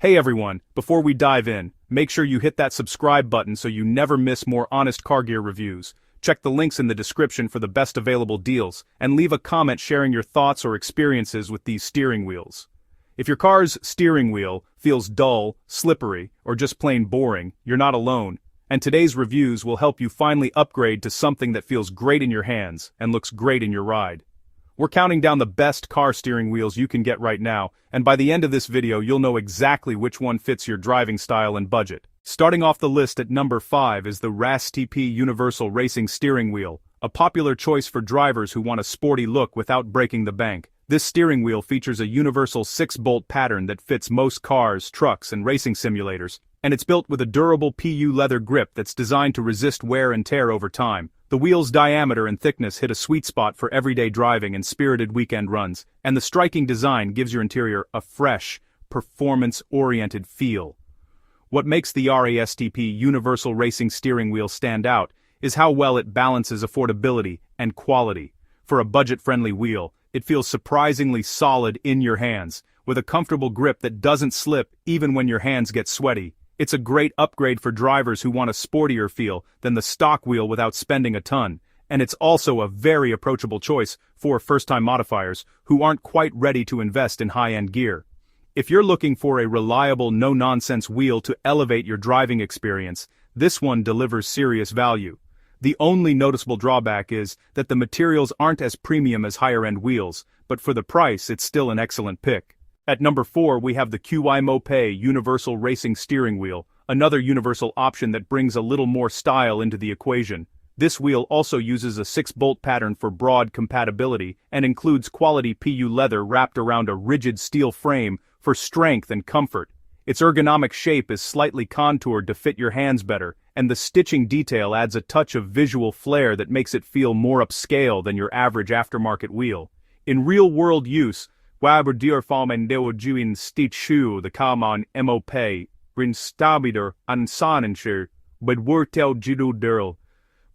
Hey everyone, before we dive in, make sure you hit that subscribe button so you never miss more honest car gear reviews. Check the links in the description for the best available deals, and leave a comment sharing your thoughts or experiences with these steering wheels. If your car's steering wheel feels dull, slippery, or just plain boring, you're not alone, and today's reviews will help you finally upgrade to something that feels great in your hands and looks great in your ride. We're counting down the best car steering wheels you can get right now, and by the end of this video you'll know exactly which one fits your driving style and budget. Starting off the list at number 5 is the RAS-TP Universal Racing Steering Wheel, a popular choice for drivers who want a sporty look without breaking the bank. This steering wheel features a universal 6-bolt pattern that fits most cars, trucks, and racing simulators, and it's built with a durable PU leather grip that's designed to resist wear and tear over time. The wheel's diameter and thickness hit a sweet spot for everyday driving and spirited weekend runs, and the striking design gives your interior a fresh, performance-oriented feel. What makes the RAS-TP Universal Racing Steering Wheel stand out is how well it balances affordability and quality. For a budget-friendly wheel, it feels surprisingly solid in your hands, with a comfortable grip that doesn't slip even when your hands get sweaty. It's a great upgrade for drivers who want a sportier feel than the stock wheel without spending a ton, and it's also a very approachable choice for first-time modifiers who aren't quite ready to invest in high-end gear. If you're looking for a reliable, no-nonsense wheel to elevate your driving experience, this one delivers serious value. The only noticeable drawback is that the materials aren't as premium as higher-end wheels, but for the price it's still an excellent pick. At number 4 we have the QI Mopé Universal Racing Steering Wheel, another universal option that brings a little more style into the equation. This wheel also uses a 6-bolt pattern for broad compatibility and includes quality PU leather wrapped around a rigid steel frame for strength and comfort. Its ergonomic shape is slightly contoured to fit your hands better, and the stitching detail adds a touch of visual flair that makes it feel more upscale than your average aftermarket wheel. In real-world use, Waber dierfalmen deojuin stitchu the kaman MOP, rinstabider ansonenscher, but wurtel jidu durl.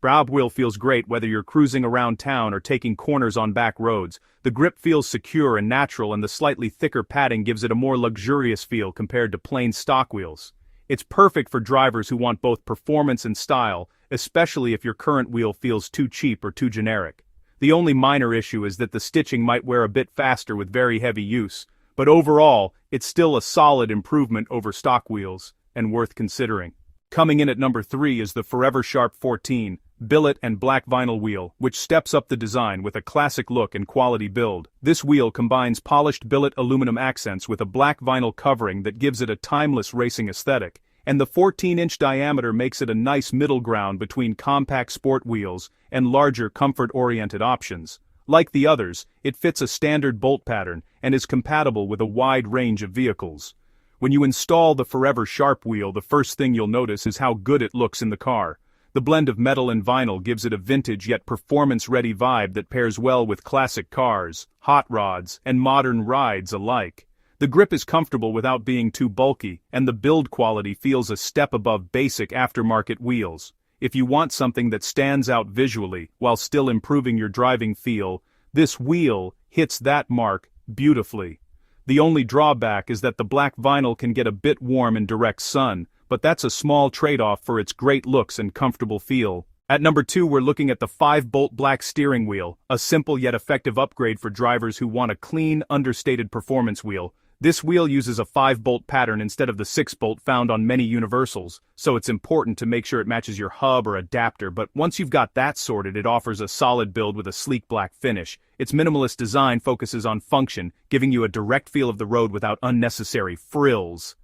Brab wheel feels great whether you're cruising around town or taking corners on back roads. The grip feels secure and natural, and the slightly thicker padding gives it a more luxurious feel compared to plain stock wheels. It's perfect for drivers who want both performance and style, especially if your current wheel feels too cheap or too generic. The only minor issue is that the stitching might wear a bit faster with very heavy use, but overall, it's still a solid improvement over stock wheels, and worth considering. Coming in at number 3 is the Forever Sharp 14 billet and black vinyl wheel, which steps up the design with a classic look and quality build. This wheel combines polished billet aluminum accents with a black vinyl covering that gives it a timeless racing aesthetic, and the 14-inch diameter makes it a nice middle ground between compact sport wheels and larger comfort-oriented options. Like the others, it fits a standard bolt pattern and is compatible with a wide range of vehicles. When you install the Forever Sharp wheel, the first thing you'll notice is how good it looks in the car. The blend of metal and vinyl gives it a vintage yet performance-ready vibe that pairs well with classic cars, hot rods, and modern rides alike. The grip is comfortable without being too bulky, and the build quality feels a step above basic aftermarket wheels. If you want something that stands out visually while still improving your driving feel, this wheel hits that mark beautifully. The only drawback is that the black vinyl can get a bit warm in direct sun, but that's a small trade-off for its great looks and comfortable feel. At number 2 we're looking at the 5-bolt black steering wheel, a simple yet effective upgrade for drivers who want a clean, understated performance wheel. This wheel uses a 5-bolt pattern instead of the 6-bolt found on many universals, so it's important to make sure it matches your hub or adapter, but once you've got that sorted, it offers a solid build with a sleek black finish. Its minimalist design focuses on function, giving you a direct feel of the road without unnecessary frills.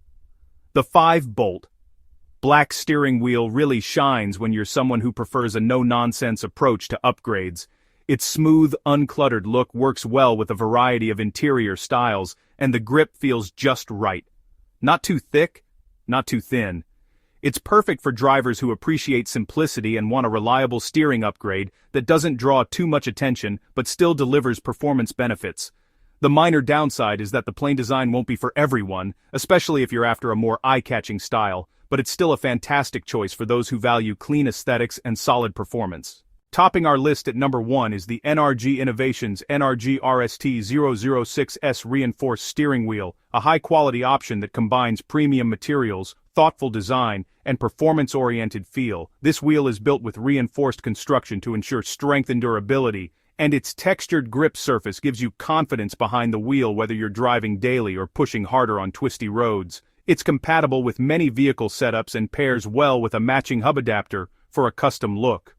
The 5-bolt black steering wheel really shines when you're someone who prefers a no-nonsense approach to upgrades. Its smooth, uncluttered look works well with a variety of interior styles, and the grip feels just right. Not too thick, not too thin. It's perfect for drivers who appreciate simplicity and want a reliable steering upgrade that doesn't draw too much attention but still delivers performance benefits. The minor downside is that the plain design won't be for everyone, especially if you're after a more eye-catching style, but it's still a fantastic choice for those who value clean aesthetics and solid performance. Topping our list at number 1 is the NRG Innovations NRG RST006S Reinforced Steering Wheel, a high-quality option that combines premium materials, thoughtful design, and performance-oriented feel. This wheel is built with reinforced construction to ensure strength and durability, and its textured grip surface gives you confidence behind the wheel whether you're driving daily or pushing harder on twisty roads. It's compatible with many vehicle setups and pairs well with a matching hub adapter for a custom look.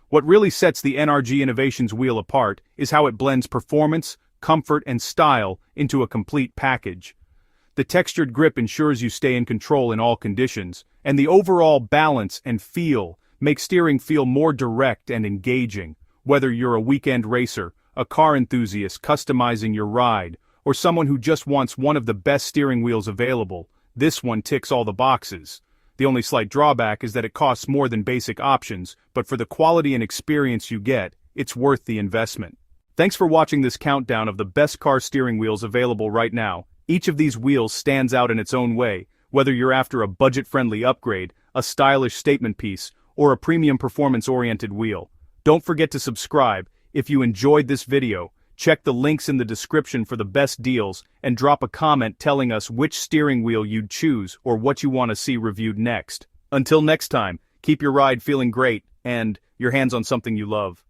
What really sets the NRG Innovations wheel apart is how it blends performance, comfort, and style into a complete package. The textured grip ensures you stay in control in all conditions, and the overall balance and feel make steering feel more direct and engaging. Whether you're a weekend racer, a car enthusiast customizing your ride, or someone who just wants one of the best steering wheels available, this one ticks all the boxes. The only slight drawback is that it costs more than basic options, but for the quality and experience you get, it's worth the investment. Thanks for watching this countdown of the best car steering wheels available right now. Each of these wheels stands out in its own way, whether you're after a budget-friendly upgrade, a stylish statement piece, or a premium performance-oriented wheel. Don't forget to subscribe. If you enjoyed this video, check the links in the description for the best deals and drop a comment telling us which steering wheel you'd choose or what you want to see reviewed next. Until next time, keep your ride feeling great and your hands on something you love.